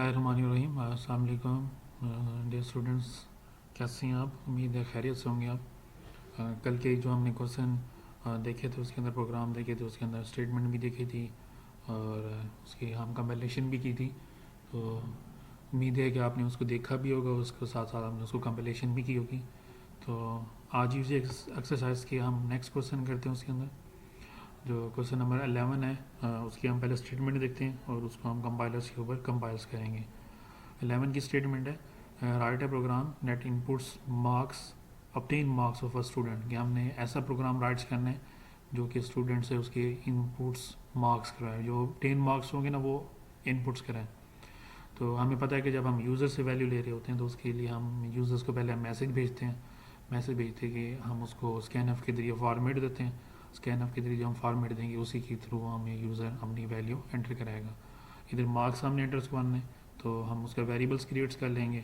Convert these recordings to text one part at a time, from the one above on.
बिस्मिल्लाहिर्रहमानिर्रहीम। अस्सलाम वालेकुम डियर स्टूडेंट्स, कैसे हैं आप? उम्मीद है खैरियत से होंगे आप। कल के जो हमने क्वेश्चन देखे थे उसके अंदर प्रोग्राम देखे थे, उसके अंदर स्टेटमेंट भी देखी थी और उसकी हम कंपाइलेशन भी की थी। तो उम्मीद है कि आपने उसको देखा भी होगा, उसके साथ साथ आपने उसको कंपाइलेशन भी की होगी। तो आज इसी एक्सरसाइज के हम नेक्स्ट क्वेश्चन करते हैं। उसके अंदर जो क्वेश्चन नंबर 11 है उसकी हम पहले स्टेटमेंट देखते हैं और उसको हम कंपाइलर्स के ऊपर कंपाइल्स करेंगे। 11 की स्टेटमेंट है write a program that inputs marks obtain marks of a student, कि हमने ऐसा प्रोग्राम राइट्स करना है जो कि स्टूडेंट से उसके इनपुट्स मार्क्स कराए, जो 10 मार्क्स होंगे ना वो इनपुट्स कराएं। तो हमें पता है कि जब हम यूज़र से वैल्यू ले रहे होते हैं तो उसके लिए हम यूज़र्स को पहले मैसेज भेजते हैं। मैसेज भेजते कि हम उसको स्कैन के जरिए फॉर्मेट देते हैं। स्कैन के जरिए जो हम फॉर्मेट देंगे उसी के थ्रू हमें यूज़र अपनी वैल्यू एंटर कराएगा। इधर मार्क्स हमने एंटर करने, तो हम उसका वेरिएबल्स क्रिएट्स कर लेंगे।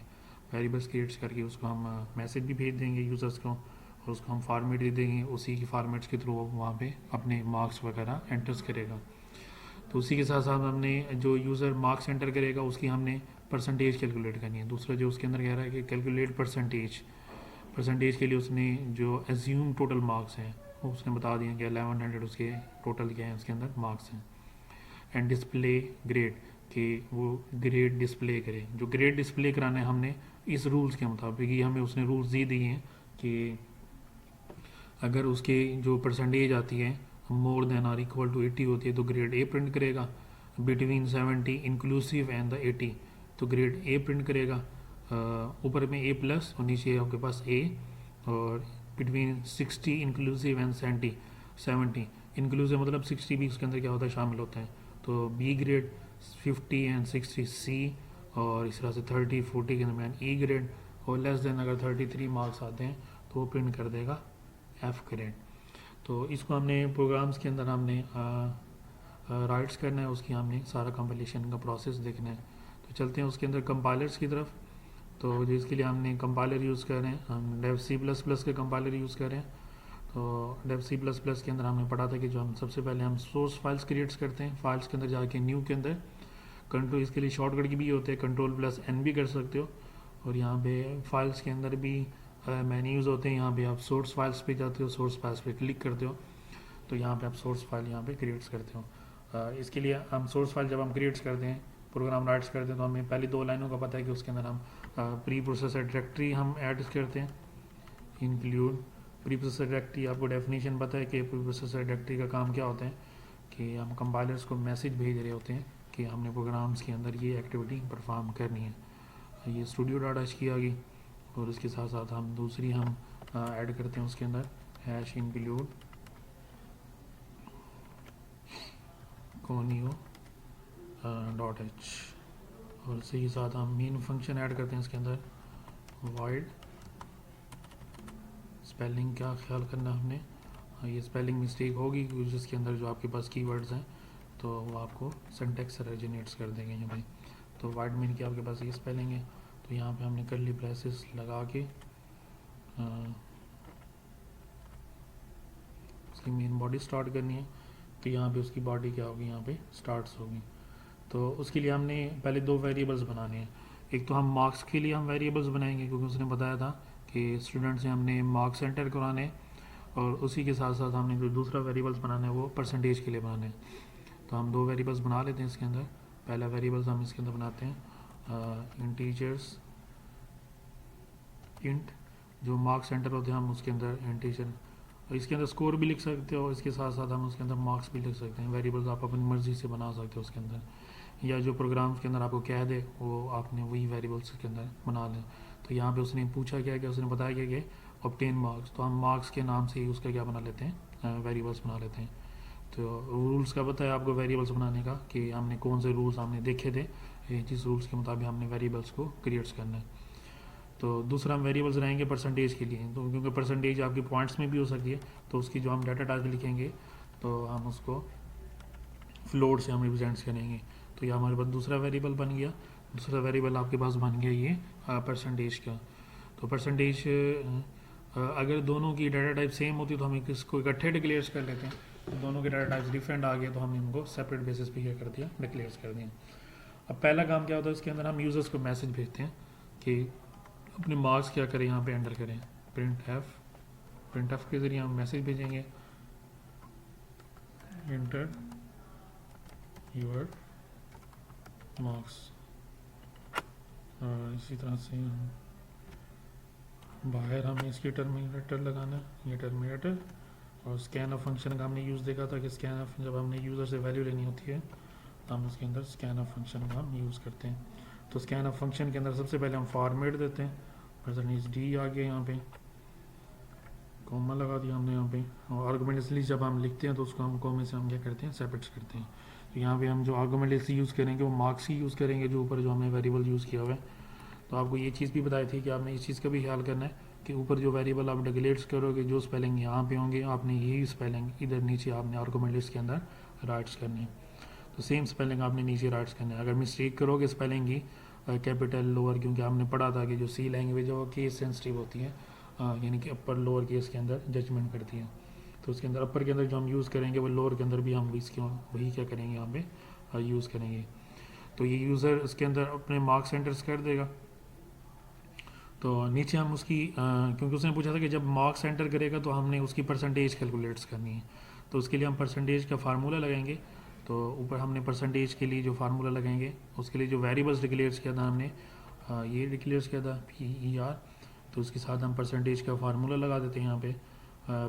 वेरिएबल्स क्रिएट्स करके उसको हम मैसेज भी भेज देंगे यूज़र्स को और उसको हम फॉर्मेट दे देंगे। उसी की फॉर्मेट्स के थ्रू वहाँ पे अपने मार्क्स वगैरह एंटर्स करेगा। तो उसी के साथ साथ हमने जो यूज़र मार्क्स एंटर करेगा उसकी हमने परसेंटेज कैलकुलेट करनी है। दूसरा जो उसके अंदर कह रहा है कि कैलकुलेट परसेंटेज। परसेंटेज के लिए उसने जो एज्यूम टोटल मार्क्स हैं वो उसने बता दिया कि 1100 उसके टोटल क्या है, उसके अंदर मार्क्स हैं। एंड डिस्प्ले ग्रेड, कि वो ग्रेड डिस्प्ले करे। जो ग्रेड डिस्प्ले कराना है हमने इस रूल्स के मुताबिक ही हमें उसने रूल्स दे दिए हैं कि अगर उसके जो परसेंटेज आती है more than or equal to 80 होती है तो ग्रेड ए प्रिंट करेगा। बिटवीन 70 इंक्लूसिव एंड द 80 तो ग्रेड ए प्रिंट करेगा। ऊपर में ए प्लस और नीचे आपके पास ए। और बिटवीन 60 इंक्लूसिव एंड 70 इंक्लूसिव मतलब 60 भी उसके अंदर क्या होता है, शामिल होता है। तो बी ग्रेड 50 एंड 60 सी, और इस तरह से 30 40 के दरमियान ई ग्रेड, और लेस देन अगर 33 मार्क्स आते हैं तो वो प्रिंट कर देगा एफ ग्रेड। तो इसको हमने प्रोग्राम्स के अंदर हमने राइट्स करना है, उसकी हमने सारा कंपाइलेशन का प्रोसेस देखना है। तो चलते हैं उसके अंदर कंपाइलर्स की तरफ। तो जिसके लिए हमने कंपाइलर यूज़ कर रहे हैं, हम डेव सी प्लस प्लस के कंपाइलर यूज़ कर रहे हैं। तो डेव सी प्लस प्लस के अंदर हमने पढ़ा था कि जो हम सबसे पहले हम सोर्स फाइल्स क्रिएट्स करते हैं। फाइल्स के अंदर जाके न्यू के अंदर कंट्रोल, इसके लिए शॉर्टकट की भी होते हैं, कंट्रोल प्लस एन भी कर सकते हो। और यहाँ पे फाइल्स के अंदर भी मेन्यूज़ होते हैं। यहाँ पे आप सोर्स फाइल्स पे जाते हो, सोर्स फाइल्स पे क्लिक करते हो तो यहाँ पे आप सोर्स फाइल यहाँ पे क्रिएट्स करते हो। इसके लिए हम सोर्स फाइल जब हम क्रिएट्स करते हैं, प्रोग्राम राइट्स करते हैं, तो हमें पहली 2 लाइनों का पता है कि उसके अंदर हम प्री प्रोसेसर डायरेक्टरी हम ऐड करते हैं। इंक्लूड प्री प्रोसेसर डायरेक्टरी, आपको डेफिनेशन पता है कि प्री प्रोसेसर डायरेक्टरी का काम क्या होता है कि हम कंपाइलर्स को मैसेज भेज रहे होते हैं कि हमने प्रोग्राम्स के अंदर ये एक्टिविटी परफॉर्म करनी है। ये स्टूडियो डाटा की आ गई। और उसके साथ साथ हम दूसरी हम ऐड करते हैं उसके अंदर हैश इंक्लूड कोनियो .h, और इसी के साथ हम मेन फंक्शन ऐड करते हैं इसके अंदर वाइड। स्पेलिंग का ख्याल करना हमने, ये स्पेलिंग मिस्टेक होगी जिसके अंदर जो आपके पास कीवर्ड्स हैं तो वो आपको सिंटैक्स एरर जनरेट्स कर देंगे यहाँ भाई। तो वाइड मीन की आपके पास ये स्पेलिंग है, तो यहाँ पे हमने कर्ली ब्रेसेस लगा के उसकी मेन बॉडी स्टार्ट करनी है। तो यहाँ पे उसकी बॉडी क्या होगी, यहाँ पे स्टार्ट्स होगी। तो उसके लिए हमने पहले 2 वेरिएबल्स बनाने हैं। एक तो हम मार्क्स के लिए हम वेरिएबल्स बनाएंगे क्योंकि उसने बताया था कि स्टूडेंट से हमने मार्क्स एंटर कराने हैं, और उसी के साथ साथ हमने जो दूसरा वेरिएबल्स बनाना है वो परसेंटेज के लिए बनाने हैं। तो हम 2 वेरिएबल्स बना लेते हैं इसके अंदर। पहला वेरिएबल्स हम इसके अंदर बनाते हैं इंटीजर्स इंट, जो मार्क्स एंटर होते हैं हम उसके अंदर इंटीजर, और इसके अंदर स्कोर भी लिख सकते हो, इसके साथ साथ हम उसके अंदर मार्क्स भी लिख सकते हैं। वेरिएबल्स आप अपनी मर्जी से बना सकते हो उसके अंदर, या जो प्रोग्राम के अंदर आपको कह दे वो आपने वही वेरिएबल्स के अंदर बना लें। तो यहाँ पे उसने पूछा क्या कि उसने बताया क्या कि ऑब्टेन मार्क्स, तो हम मार्क्स के नाम से ही उसका क्या बना लेते हैं, वेरिएबल्स बना लेते हैं। तो रूल्स का पता है आपको वेरिएबल्स बनाने का कि हमने कौन से रूल्स हमने देखे थे, जिस रूल्स के मुताबिक हमने वेरिएबल्स को क्रिएट्स करना है। तो दूसरा हम वेरिएबल्स रहेंगे परसेंटेज के लिए, तो क्योंकि परसेंटेज आपकी पॉइंट्स में भी हो सकती है, तो उसकी जो हम डाटा टाइप लिखेंगे तो हम उसको फ्लोट से हम रिप्रेजेंट्स करेंगे। तो ये हमारे पास दूसरा वेरिएबल बन गया। दूसरा वेरिएबल आपके पास बन गया ये परसेंटेज का। तो परसेंटेज अगर दोनों की डाटा टाइप सेम होती तो हम इसको इकट्ठे डिक्लेयर्स कर लेते हैं। तो दोनों के डाटा टाइप्स डिफरेंट आ गए तो हम इनको सेपरेट बेसिस पे क्या कर दिया, डिक्लेयर्स कर दिया। अब पहला काम क्या होता है, इसके अंदर हम यूज़र्स को मैसेज भेजते हैं कि अपने मार्क्स क्या करें, यहाँ पे एंटर करें। प्रिंट एफ के ज़रिए हम मैसेज भेजेंगे, एंटर योर मार्क्स। और इसी तरह से हम बाहर हमें इसकी टर्मिनेटर लगाना है, ये टर्मिनेटर। और स्कैन ऑफ फंक्शन का हमने यूज़ देखा था कि स्कैन ऑफ जब हमने यूज़र से वैल्यू लेनी होती है तो हम उसके अंदर स्कैन ऑफ फंक्शन का हम यूज़ करते हैं। तो स्कैन ऑफ फंक्शन के अंदर सबसे पहले हम फॉर्मेट देते हैं, %d आ गया, यहाँ पे कॉमा लगा दिया हमने यहाँ पे। और आर्गूमेंट इसलिए जब हम लिखते हैं तो उसको हम कॉमे से हम क्या करते हैं, सेपरेट करते हैं। तो यहाँ पे हम जो आर्गूमेंट इसलिए यूज़ करेंगे वो मार्क्स ही यूज़ करेंगे, जो ऊपर जो हमने वेरिएबल यूज़ किया हुआ है। तो आपको ये चीज़ भी बताई थी कि आपने इस चीज़ का भी ख्याल करना है कि ऊपर जो वेरिएबल आप डिक्लेयर करोगे, जो स्पेलिंग यहाँ पे होंगे, आपने यही स्पेलिंग इधर नीचे आपने आर्गूमेंट लिस्ट के अंदर राइट्स करनी है। तो सेम स्पेलिंग आपने नीचे राइट्स करना है। अगर मिस्टेक करोगे स्पेलिंग की, कैपिटल लोअर, क्योंकि हमने पढ़ा था कि जो सी लैंग्वेज है वो केस सेंसिटिव होती है, यानी कि अपर लोअर केस के अंदर जजमेंट करती है। तो उसके अंदर अपर के अंदर जो हम यूज़ करेंगे वो लोअर के अंदर भी हम वही क्या करेंगे, यहाँ पे यूज़ करेंगे। तो ये यूज़र इसके अंदर अपने मार्क्स एंटर्स कर देगा। तो नीचे हम उसकी क्योंकि उसने पूछा था कि जब मार्क्स एंटर करेगा तो हमने उसकी परसेंटेज कैलकुलेट्स करनी है। तो उसके लिए हम परसेंटेज का फार्मूला लगाएंगे। तो ऊपर हमने परसेंटेज के लिए जो फार्मूला लगाएंगे, उसके लिए जो वेरिएबल्स डिक्लेयर किया था हमने, ये डिक्लेयर किया था PER। तो उसके साथ हम परसेंटेज का फार्मूला लगा देते हैं यहाँ पे।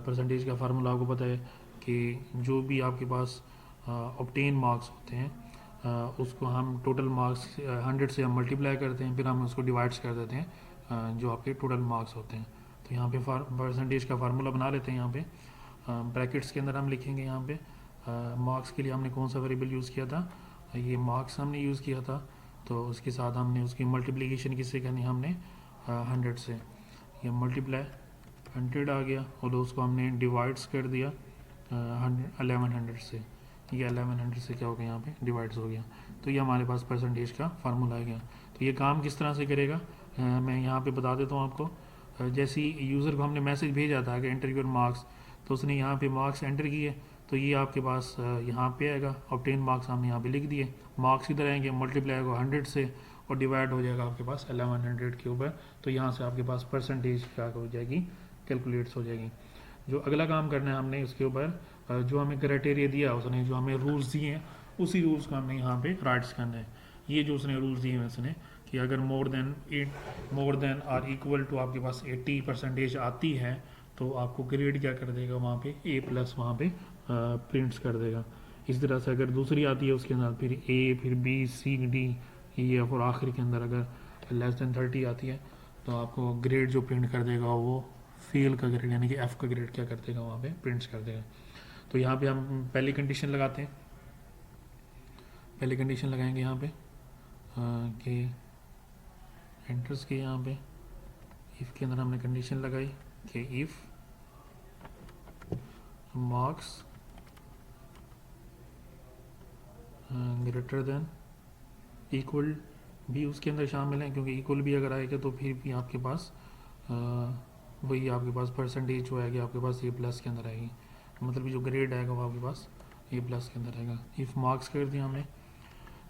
परसेंटेज का फार्मूला आपको पता है कि जो भी आपके पास ऑब्टेन मार्क्स होते हैं, उसको हम टोटल मार्क्स 100 से हम मल्टीप्लाई करते हैं, फिर हम उसको डिवाइड्स कर देते हैं जो आपके टोटल मार्क्स होते हैं। तो यहाँ पे परसेंटेज का फार्मूला बना लेते हैं। यहाँ पे ब्रैकेट्स के अंदर हम लिखेंगे, यहाँ पे मार्क्स के लिए हमने कौन सा वेरिएबल यूज़ किया था, ये मार्क्स हमने यूज़ किया था। तो उसके साथ हमने उसकी मल्टीप्लिकेशन किससे करनी, हमने 100 से। ये मल्टीप्लाई 100 आ गया और उसको हमने डिवाइड्स कर दिया 1100 से। ये 1100 से क्या हो गया, यहाँ पे डिवाइड्स हो गया। तो ये हमारे पास परसेंटेज का फार्मूला आ गया। तो ये काम किस तरह से करेगा, मैं यहाँ पे बता देता हूँ आपको। जैसे यूज़र को हमने मैसेज भेजा था कि एंटर योर मार्क्स, तो उसने यहाँ पे मार्क्स एंटर किए, तो ये आपके पास यहाँ पे आएगा। ऑब्टेन मार्क्स हमने यहाँ पे लिख दिए, मार्क्स इधर आएंगे, मल्टीप्लाई होगा 100 से और डिवाइड हो जाएगा आपके पास 1100 के ऊपर। तो यहाँ से आपके पास परसेंटेज क्या हो जाएगी, कैलकुलेट्स हो जाएगी। जो अगला काम करना है हमने उसके ऊपर, जो हमें क्राइटेरिया दिया उसने, जो हमें रूल्स दिए हैं, उसी रूल्स को हमने यहाँ पे राइट्स करना है। ये जो उसने रूल्स दिए हैं उसने कि अगर more than or equal to आपके पास 80% आती है तो आपको ग्रेड क्या कर देगा, वहाँ पे A+ वहाँ पे प्रिंट्स कर देगा। इस तरह से अगर दूसरी आती है उसके अंदर फिर A, फिर B, C, D, E, F और आखिर के अंदर अगर <30 आती है तो आपको ग्रेड जो प्रिंट कर देगा वो फेल का ग्रेड यानी कि F का ग्रेड क्या कर देगा, वहाँ पे प्रिंट्स कर देगा। तो यहाँ पे हम पहली कंडीशन लगाते हैं, पहली कंडीशन लगाएंगे यहाँ पे कि एंटर्स के यहाँ पे इफ़ के अंदर हमने कंडीशन लगाई कि if marks greater than equal भी उसके अंदर शामिल है, क्योंकि इक्वल भी अगर आएगा तो फिर भी आपके पास वही आपके पास परसेंटेज जो आएगी आपके पास A+ के अंदर आएगी, मतलब जो ग्रेड आएगा वो आपके पास A+ के अंदर आएगा। इफ़ मार्क्स कर दिया हमने,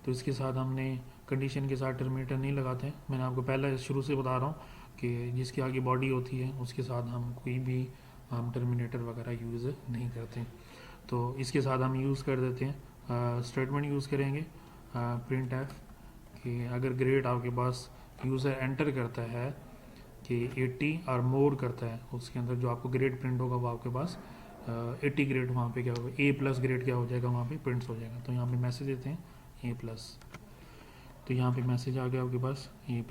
तो इसके साथ हमने कंडीशन के साथ टर्मिनेटर नहीं लगाते हैं। मैंने आपको पहले शुरू से बता रहा हूँ कि जिसकी आगे बॉडी होती है उसके साथ हम कोई भी हम टर्मिनेटर वगैरह यूज़ नहीं करते। तो इसके साथ हम यूज़ कर देते हैं, स्टेटमेंट यूज़ करेंगे प्रिंट एफ कि अगर ग्रेड आपके पास यूज़र एंटर करता है कि 80 और मोर करता है, उसके अंदर जो आपको ग्रेड प्रिंट होगा वो आपके पास 80 ग्रेड वहाँ पे क्या होगा, A+ ग्रेड क्या हो जाएगा, वहाँ पे प्रिंट्स हो जाएगा। तो यहाँ पे मैसेज देते हैं A+, तो यहाँ पे मैसेज आ गया आपके पास A+।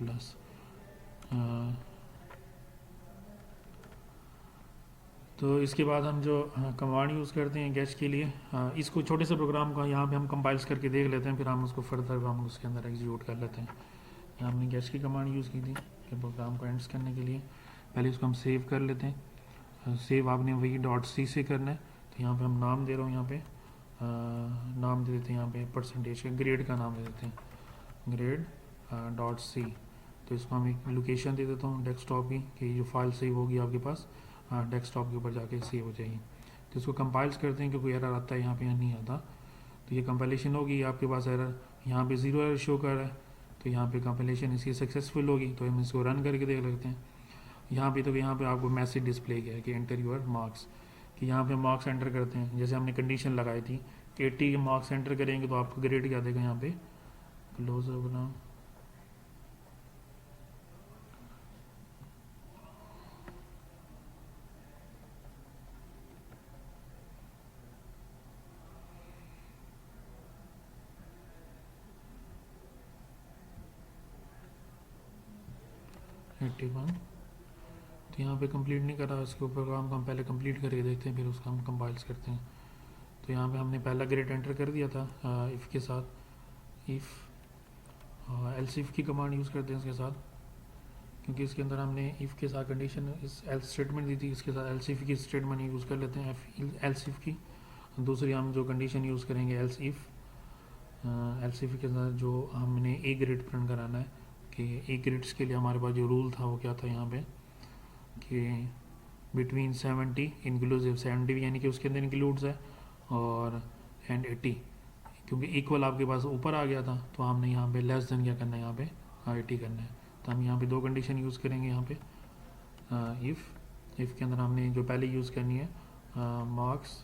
तो इसके बाद हम जो कमांड यूज़ करते हैं गेच के लिए, इसको छोटे से प्रोग्राम को यहाँ पे हम कंपाइल्स करके देख लेते हैं, फिर हम उसको फर्दर हम उसके अंदर एग्जीक्यूट कर लेते हैं। यहाँ हमने गेच की कमांड यूज़ की थी कि प्रोग्राम को एंड्स करने के लिए। पहले इसको हम सेव कर लेते हैं। सेव आपने वही .c से करना है। तो यहाँ पे हम नाम दे रहा हूँ, यहाँ पे नाम दे देते हैं, यहाँ पे परसेंटेज का ग्रेड का नाम दे देते हैं ग्रेड .c। तो इसको हम एक लोकेशन दे देता हूँ डेस्कटॉप की, कि जो फाइल सेव होगी आपके पास डेस्कटॉप के ऊपर जाके सेव हो जाएगी। तो इसको कंपाइल्स करते हैं, क्योंकि एरर आता है यहाँ पे या नहीं आता। तो ये कंपाइलेशन होगी, आपके पास एरर यहाँ पे 0 एरर शो कर रहा है, तो यहाँ पे कंपाइलेशन इसकी सक्सेसफुल होगी। तो हम इसको रन करके देख लेते हैं। यहाँ पे तो यहाँ पे आपको मैसेज डिस्प्ले किया है कि एंटर योर मार्क्स, कि यहाँ पे मार्क्स एंटर करते हैं। जैसे हमने कंडीशन लगाई थी 80 के मार्क्स एंटर करेंगे तो आपको ग्रेड क्या देगा, यहाँ पे क्लोज बना 81। तो यहाँ पे कंप्लीट नहीं करा, इसके ऊपर काम हम पहले कंप्लीट करके देखते हैं, फिर उसका हम कंपाइल्स करते हैं। तो यहाँ पे हमने पहला ग्रेड एंटर कर दिया था इफ़ के साथ, इफ़ एल्सिफ की कमांड यूज़ करते हैं इसके साथ, क्योंकि इसके अंदर हमने इफ़ के साथ कंडीशन इस एल्स स्टेटमेंट दी थी, इसके साथ एल्सिफ की स्टेटमेंट यूज़ कर लेते हैं एल्सिफ की। दूसरी हम जो कंडीशन यूज़ करेंगे एल्सिफ के साथ जो हमने ए ग्रेड प्रिंट कराना है, कि ए ग्रेड्स के लिए हमारे पास जो रूल था वो क्या था यहाँ पे, कि बिटवीन 70 इंक्लूसिव 70 यानी कि उसके अंदर इंक्लूड्स है, और एंड 80, क्योंकि इक्वल आपके पास ऊपर आ गया था तो हमने यहाँ पे लेस देन क्या करना है, यहाँ पे 80 करना है। तो हम यहाँ पे दो कंडीशन यूज़ करेंगे यहाँ पे। इफ़ के अंदर हमने जो पहले यूज़ करनी है मार्क्स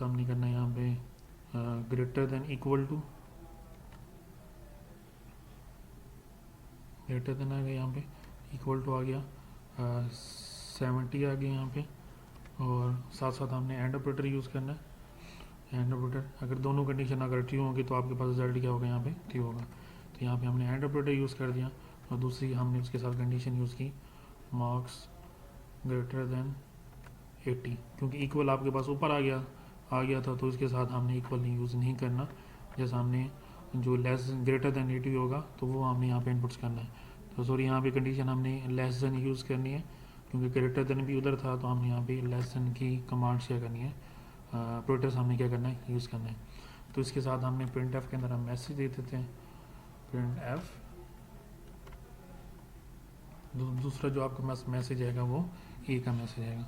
हमने करना है यहाँ पे greater than equal to, greater than आ गया यहाँ पे, इक्वल टू आ गया 70 आ गया यहाँ पे, और साथ साथ हमने एंड ऑपरेटर यूज़ करना है। एंड ऑपरेटर अगर दोनों कंडीशन अगर ट्रू होगी तो आपके पास रिजल्ट क्या होगा, यहाँ पे ट्रू होगा। तो यहाँ पे हमने एंड ऑपरेटर यूज़ कर दिया, और दूसरी हमने उसके साथ कंडीशन यूज़ की मार्क्स ग्रेटर देन 80, क्योंकि इक्वल आपके पास ऊपर आ गया था, तो इसके साथ हमने इक्वल यूज़ नहीं करना। जैसे हमने जो लेस ग्रेटर देन 80 होगा तो वो हमने यहाँ पे इनपुट्स करना है। तो सॉरी यहाँ पे कंडीशन हमने लेस देन यूज़ करनी है, क्योंकि ग्रेटर देन भी उधर था, तो हमने यहाँ पे लेस देन की कमांड्स क्या करनी है, ऑपरेटर्स हमने क्या करना है, यूज़ करना है। तो इसके साथ हमने प्रिंट एफ के अंदर हम मैसेज दे देते हैं, प्रिंट एफ। दूसरा जो आपका मैसेज आएगा वो ए का मैसेज आएगा।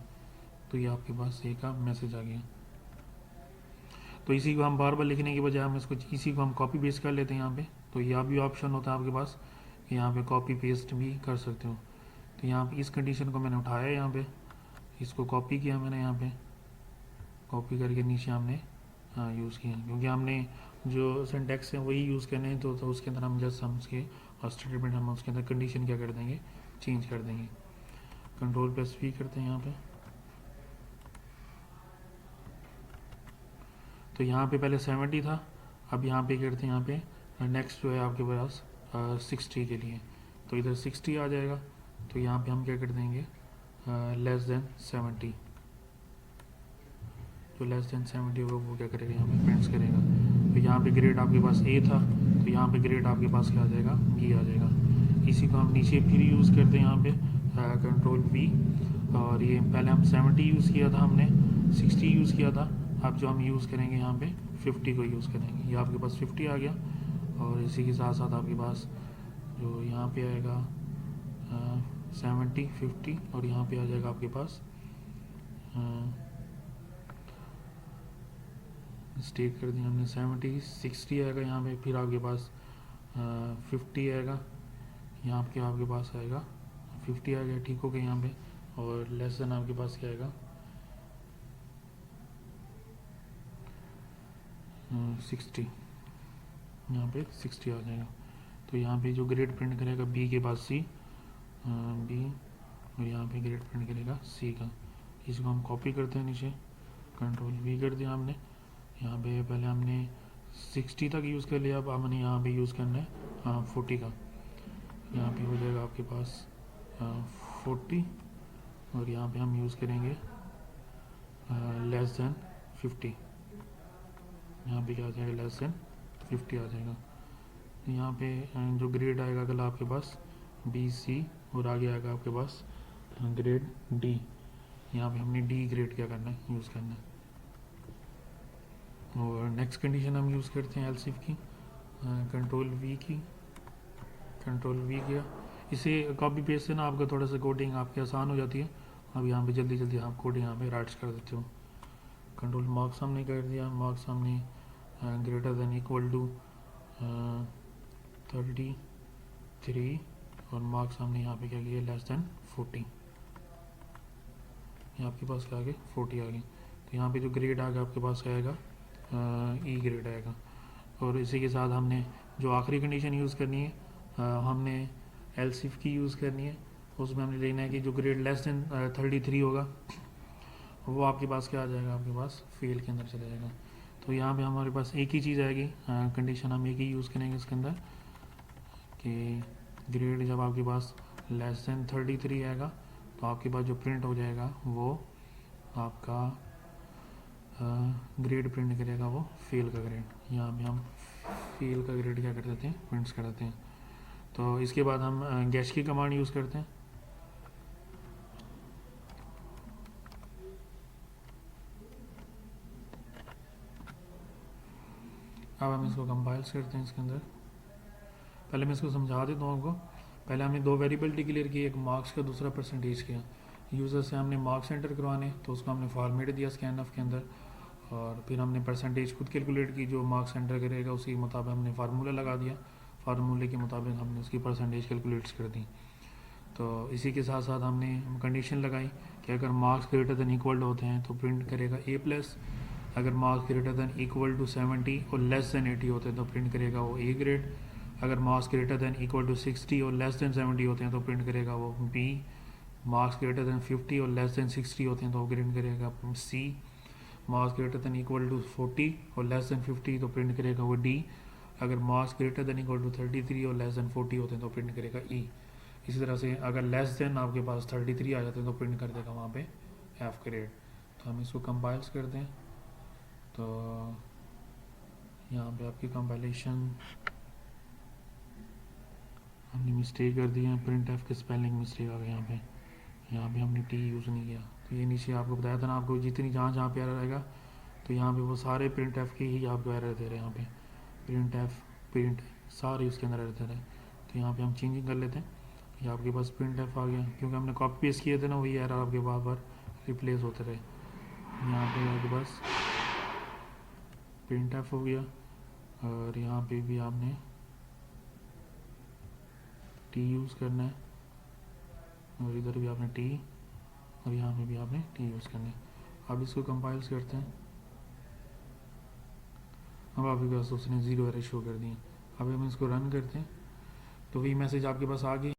तो ये आपके पास ए का मैसेज आ गया। तो इसी को हम बार बार लिखने की बजाय हम इसी को हम कॉपी पेस्ट कर लेते हैं यहाँ पे। तो यह भी ऑप्शन होता है आपके पास कि यहाँ पे कॉपी पेस्ट भी कर सकते हो। तो यहाँ पे इस कंडीशन को मैंने उठाया, यहाँ पे इसको कॉपी किया मैंने, यहाँ पे कॉपी करके नीचे हमने यूज़ किया, क्योंकि हमने जो सिंटैक्स है वही यूज़ करने हैं। तो उसके अंदर हम जस्ट हम उसके स्टेटमेंट हम उसके अंदर कंडीशन क्या कर देंगे, चेंज कर देंगे। कंट्रोल प्लस वी करते हैं यहाँ पे। तो यहाँ पे पहले 70 था, अब यहाँ पे करते हैं, यहाँ पे नेक्स्ट जो है आपके पास 60 के लिए, तो इधर 60 आ जाएगा। तो यहाँ पे हम क्या कर देंगे, लेस देन 70, जो लेस देन 70 होगा वो क्या करेगा, यहाँ पे प्रिंट्स करेगा। तो यहाँ पे ग्रेड आपके पास ए था, तो यहाँ पे ग्रेड आपके पास क्या आ जाएगा, बी आ जाएगा। इसी को हम नीचे फिर यूज़ करते हैं, यहाँ पे कंट्रोल वी, और ये पहले हम 70 यूज़ किया था, हमने 60 यूज़ किया था। अब जो हम यूज़ करेंगे यहाँ पे 50 को यूज़ करेंगे। ये आपके पास 50 आ गया, और इसी के साथ साथ आपके पास जो यहाँ पे आएगा 70 50, और यहाँ पे आ जाएगा आपके पास स्टेट कर दिया हमने 70 60 आएगा यहाँ पे, फिर आपके पास 50 आएगा, यहाँ पे आपके पास आएगा 50 आ गया, ठीक हो गया यहाँ पे। और लेस देन आपके पास क्या आएगा 60, यहाँ पे 60 आ जाएगा। तो यहाँ पे जो ग्रेड प्रिंट करेगा बी के पास सी, बी, और यहाँ पे ग्रेड प्रिंट करेगा सी का। इसको हम कॉपी करते हैं नीचे, कंट्रोल वी कर दिया हमने। यहाँ पे पहले हमने 60 तक यूज़ कर लिया, अब हमने यहाँ पे यूज़ करना है 40 का। यहाँ पे हो जाएगा आपके पास 40, और यहाँ पे हम यूज़ करेंगे लेस देन 50। यहाँ पे क्या आ जाएगा, लेस देन 50 आ जाएगा। यहाँ पे जो ग्रेड आएगा अगला आपके पास बी सी, और आगे आएगा आपके पास ग्रेड डी। यहाँ पे हमने डी ग्रेड क्या करना है, यूज़ करना है। और नेक्स्ट कंडीशन हम यूज़ करते हैं एल्सिफ की, कंट्रोल वी की, कंट्रोल वी किया। इसे कॉपी पेस्ट से ना आपका थोड़ा सा कोडिंग आपकी आसान हो जाती है। अब यहाँ पे जल्दी जल्दी आप कोडिंग यहाँ पे राइट्स कर देते हो। कंट्रोल मार्क्स हमने कर दिया, मार्क्स हमने ग्रेटर देन इक्वल टू 33 और मार्क्स हमने यहाँ पे क्या किया लेस देन 40। ये आपके पास क्या आ गया 40 आ गई। तो यहाँ पे जो ग्रेड आ गया आपके पास आएगा ई ग्रेड आएगा। और इसी के साथ हमने जो आखिरी कंडीशन यूज़ करनी है हमने एलसीफ की यूज़ करनी है। उसमें हमने देखना है कि जो ग्रेड लेस देन 33 होगा वो आपके पास क्या आ जाएगा, आपके पास फेल के अंदर चला जाएगा। तो यहाँ पे हमारे पास एक ही चीज़ आएगी, कंडीशन हम एक ही यूज़ करेंगे इसके अंदर कि ग्रेड जब आपके पास लेस देन 33 आएगा तो आपके पास जो प्रिंट हो जाएगा वो आपका ग्रेड प्रिंट करेगा वो फेल का ग्रेड। यहाँ पे हम फेल का ग्रेड क्या कर देते हैं, प्रिंट्स कर देते हैं। तो इसके बाद हम गैश की कमांड यूज़ करते हैं। अब हम इसको कंपाइल्स करते हैं इसके अंदर। पहले मैं इसको समझा देता हूँ आपको। पहले हमने दो वेरिएबल डिक्लेयर की, एक मार्क्स का दूसरा परसेंटेज किया। यूज़र से हमने मार्क्स एंटर करवाने तो उसको हमने फॉर्मेट दिया स्कैनफ के अंदर, और फिर हमने परसेंटेज खुद कैलकुलेट की, जो मार्क्स एंटर करेगा उसी के मुताबिक हमने फार्मूला लगा दिया, फार्मूले के मुताबिक हमने उसकी परसेंटेज कैलकुलेट्स कर दी। तो इसी के साथ साथ हमने कंडीशन लगाई कि अगर मार्क्स ग्रेटर देन इक्वल होते हैं तो प्रिंट करेगा A+, अगर marks greater than equal to 70 और लेस देन 80 होते हैं तो प्रिंट करेगा वो ए ग्रेड, अगर marks greater than equal to 60 और लेस देन 70 होते हैं तो प्रिंट करेगा वो बी, मार्क्स ग्रेटर देन 50 और लेस देन 60 होते हैं तो प्रिंट करेगा C, marks greater than equal to 40 और लेस देन 50 तो प्रिंट करेगा वो डी, अगर marks greater than equal to 33 और लेस देन 40 होते हैं तो प्रिंट करेगा ई। इसी तरह से अगर लेस देन आपके पास 33 आ जाते हैं तो प्रिंट कर देगा वहाँ पे एफ ग्रेड। तो हम इसको कंपाइल्स करते हैं। तो यहाँ पे आपकी कंपाइलेशन हमने मिस्टेक कर दी है, प्रिंट एफ के स्पेलिंग मिस्टेक आ गई यहाँ पे हमने टी यूज़ नहीं किया। तो ये नीचे आपको बताया था ना, आपको जितनी जहाँ पे एरर आएगा तो यहाँ पे वो सारे प्रिंट एफ के ही आपको एरर दे रहे हैं। यहाँ पे प्रिंट एफ प्रिंट सारे उसके अंदर एरर दे रहे हैं। तो यहाँ पे हम चेंजिंग कर लेते हैं। ये आपके पास प्रिंट एफ आ गया, क्योंकि हमने कॉपी पेस्ट किए थे ना, वही एरर आपके बार बार रिप्लेस होते रहे। यहाँ पे आपके पास प्रिंट एफ हो गया, और यहाँ पे भी आपने टी यूज़ करना है, और इधर भी आपने टी, और यहाँ पे भी आपने टी यूज़ करना है। अब इसको कंपाइल्स करते हैं। अब आपके पास उसने 0 एरर शो कर दिए। अब हम इसको रन करते हैं तो वही मैसेज आपके पास आ गई।